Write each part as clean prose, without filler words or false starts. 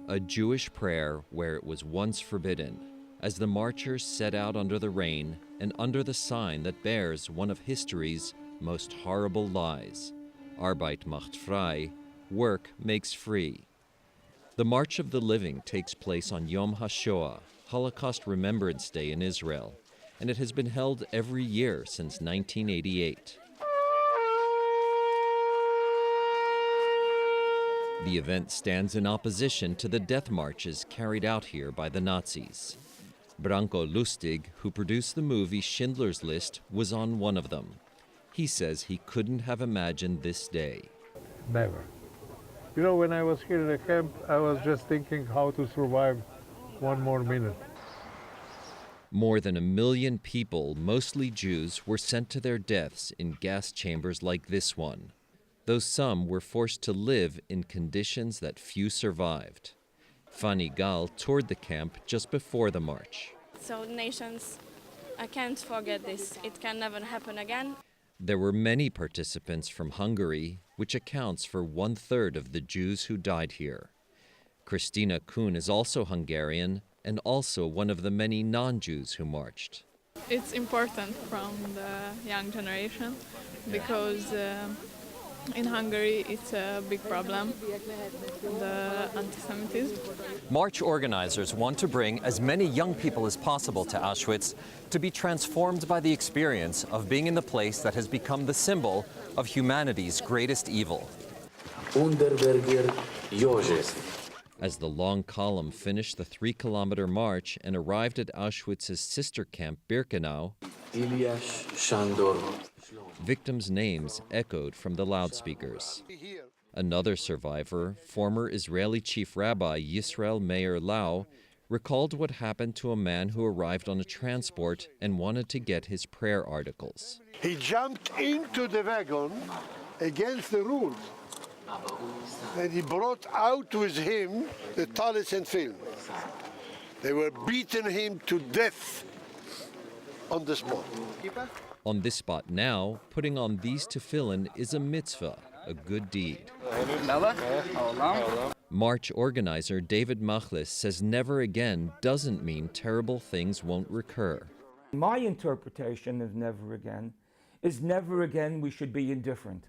a Jewish prayer where it was once forbidden, as the marchers set out under the rain and under the sign that bears one of history's most horrible lies, Arbeit macht frei, work makes free. The March of the Living takes place on Yom HaShoah, Holocaust Remembrance Day in Israel, and it has been held every year since 1988. The event stands in opposition to the death marches carried out here by the Nazis. Branko Lustig, who produced the movie Schindler's List, was on one of them. He says he couldn't have imagined this day. Never. You know, when I was here in the camp, I was just thinking how to survive one more minute. More than 1 million people, mostly Jews, were sent to their deaths in gas chambers like this one, though some were forced to live in conditions that few survived. Fanny Gal toured the camp just before the march. So nations, I can't forget this. It can never happen again. There were many participants from Hungary, which accounts for 1/3 of the Jews who died here. Christina Kuhn is also Hungarian and also one of the many non-Jews who marched. It's important from the young generation because in Hungary it's a big problem, the anti-Semitism. March organizers want to bring as many young people as possible to Auschwitz to be transformed by the experience of being in the place that has become the symbol of humanity's greatest evil. As the long column finished the 3-kilometer march and arrived at Auschwitz's sister camp Birkenau, victims' names echoed from the loudspeakers. Another survivor, former Israeli Chief Rabbi Yisrael Meir Lau, recalled what happened to a man who arrived on a transport and wanted to get his prayer articles. He jumped into the wagon against the rules, and he brought out with him the talis and film. They were beating him to death on the spot. On this spot now, putting on these tefillin is a mitzvah, a good deed. March organizer David Machlis says never again doesn't mean terrible things won't recur. My interpretation of never again is never again we should be indifferent.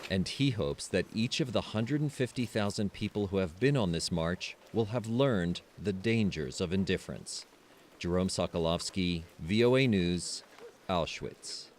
And he hopes that each of the 150,000 people who have been on this march will have learned the dangers of indifference. Jerome Socolovsky, VOA News, Auschwitz.